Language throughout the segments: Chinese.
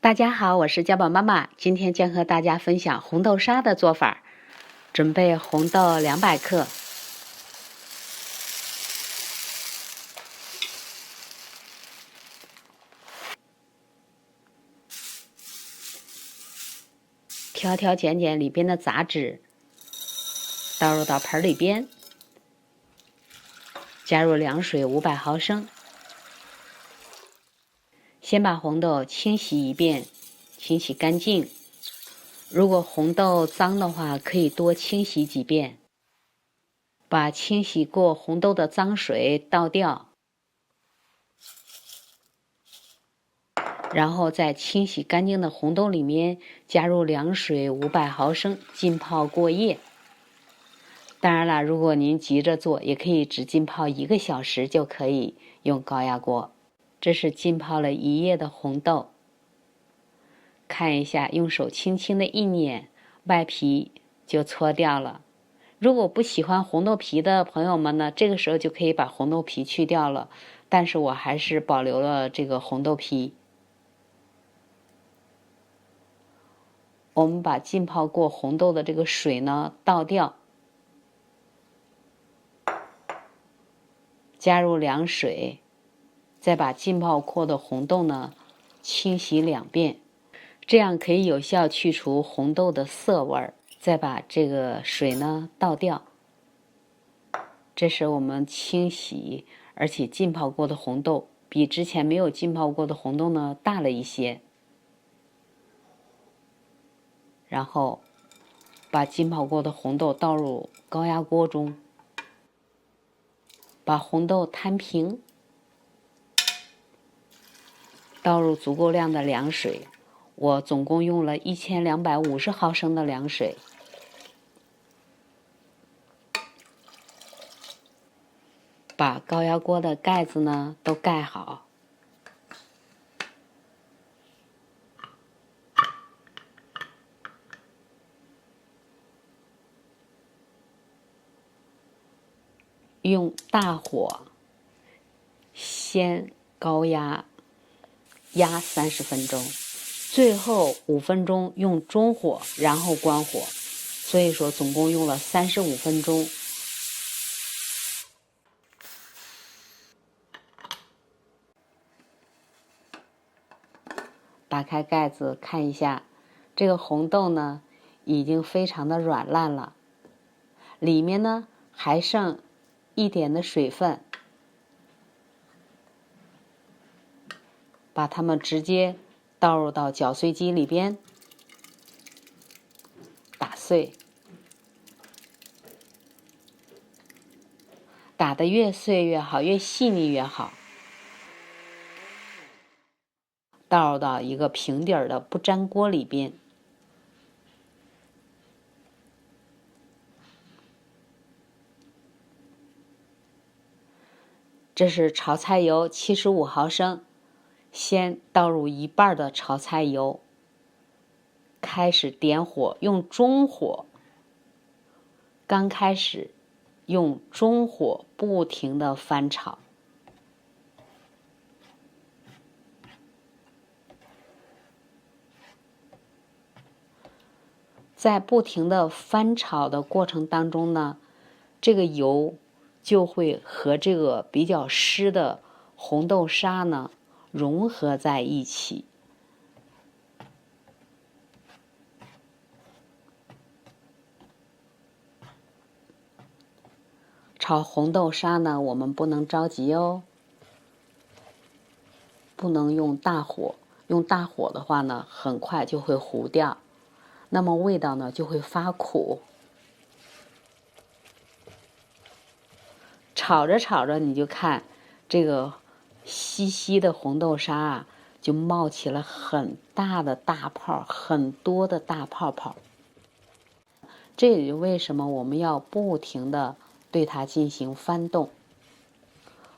大家好，我是家宝妈妈，今天将和大家分享红豆沙的做法。准备红豆200克，挑拣拣里边的杂质，倒入到盆里边，加入凉水500毫升。先把红豆清洗一遍，清洗干净。如果红豆脏的话，可以多清洗几遍。把清洗过红豆的脏水倒掉，然后在清洗干净的红豆里面加入凉水500毫升，浸泡过夜。当然了，如果您急着做，也可以只浸泡1个小时就可以用高压锅。这是浸泡了1夜的红豆，看一下，用手轻轻的一捻，外皮就搓掉了。如果不喜欢红豆皮的朋友们呢，这个时候就可以把红豆皮去掉了，但是我还是保留了这个红豆皮。我们把浸泡过红豆的这个水呢倒掉，加入凉水，再把浸泡过的红豆呢清洗2遍，这样可以有效去除红豆的涩味儿。再把这个水呢倒掉，这是我们清洗而且浸泡过的红豆，比之前没有浸泡过的红豆呢大了一些。然后把浸泡过的红豆倒入高压锅中，把红豆摊平，倒入足够量的凉水，我总共用了1250毫升的凉水。把高压锅的盖子呢都盖好，用大火先高压压30分钟，最后5分钟用中火，然后关火，所以说总共用了35分钟。打开盖子看一下，这个红豆呢已经非常的软烂了，里面呢还剩一点的水分，把它们直接倒入到搅碎机里边打碎，打得越碎越好，越细腻越好。倒入到一个平底儿的不粘锅里边，这是炒菜油75毫升，先倒入1半的炒菜油，开始点火，用中火，刚开始用中火不停的翻炒。在不停的翻炒的过程当中呢，这个油就会和这个比较湿的红豆沙呢融合在一起。炒红豆沙呢，我们不能着急哦，不能用大火，用大火的话呢，很快就会糊掉。那么味道呢就会发苦，炒着炒着你就看这个稀稀的红豆沙啊，就冒起了很大的大泡，很多的大泡泡。这也就为什么我们要不停的对它进行翻动，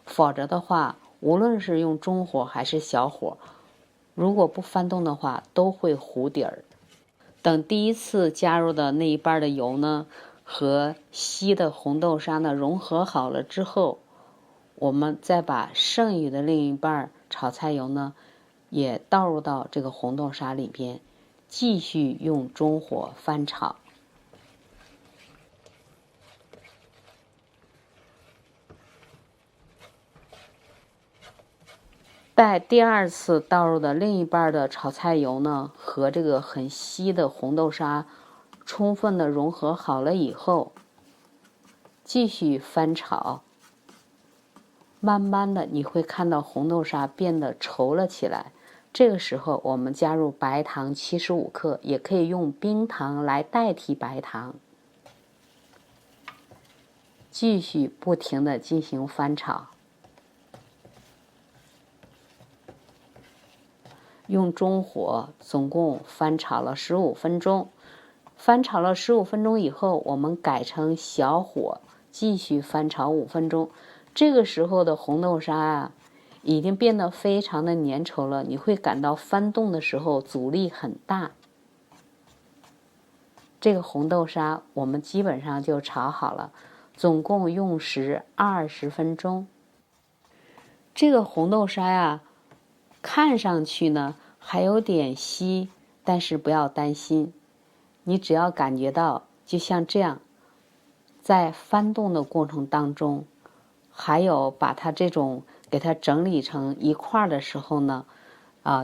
否则的话，无论是用中火还是小火，如果不翻动的话，都会糊底儿。等第一次加入的那一半的油呢，和稀的红豆沙呢融合好了之后，我们再把剩余的另一半炒菜油呢，也倒入到这个红豆沙里边，继续用中火翻炒。在第二次倒入的另一半的炒菜油呢，和这个很稀的红豆沙充分的融合好了以后，继续翻炒。慢慢的你会看到红豆沙变得稠了起来，这个时候我们加入白糖75克，也可以用冰糖来代替白糖。继续不停的进行翻炒。用中火总共翻炒了15分钟，翻炒了15分钟以后，我们改成小火继续翻炒5分钟。这个时候的红豆沙啊，已经变得非常的粘稠了，你会感到翻动的时候阻力很大。这个红豆沙我们基本上就炒好了，总共用时20分钟。这个红豆沙呀，看上去呢还有点稀，但是不要担心，你只要感觉到就像这样，在翻动的过程当中，还有把它这种给它整理成一块的时候呢，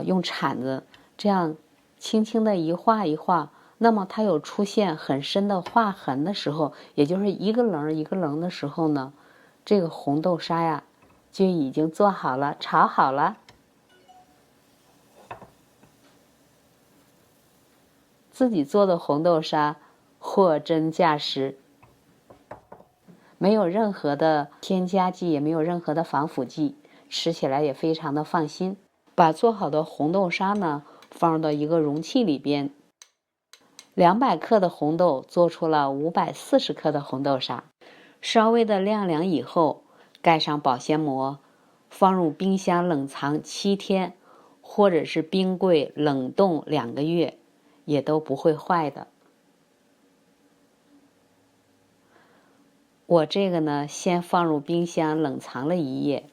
用铲子这样轻轻的一划一划，那么它有出现很深的划痕的时候，也就是一个棱一个棱的时候呢，这个红豆沙呀就已经做好了，炒好了。自己做的红豆沙货真价实，没有任何的添加剂，也没有任何的防腐剂，吃起来也非常的放心。把做好的红豆沙呢放入到一个容器里边，200克的红豆做出了540克的红豆沙，稍微的晾凉以后，盖上保鲜膜，放入冰箱冷藏7天，或者是冰柜冷冻2个月，也都不会坏的。我这个呢，先放入冰箱冷藏了1夜，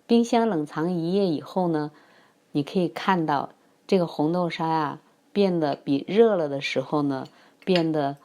冰箱冷藏1夜以后呢，你可以看到这个红豆沙呀，变得比热了的时候呢，变得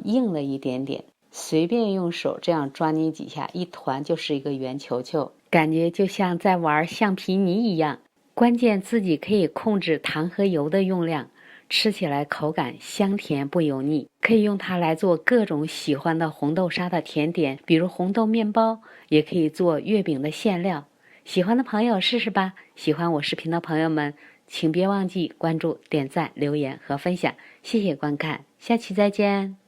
硬了一点点。随便用手这样抓捏几下，一团就是一个圆球球，感觉就像在玩橡皮泥一样。关键自己可以控制糖和油的用量，吃起来口感香甜不油腻，可以用它来做各种喜欢的红豆沙的甜点，比如红豆面包，也可以做月饼的馅料。喜欢的朋友试试吧。喜欢我视频的朋友们，请别忘记关注、点赞、留言和分享。谢谢观看，下期再见。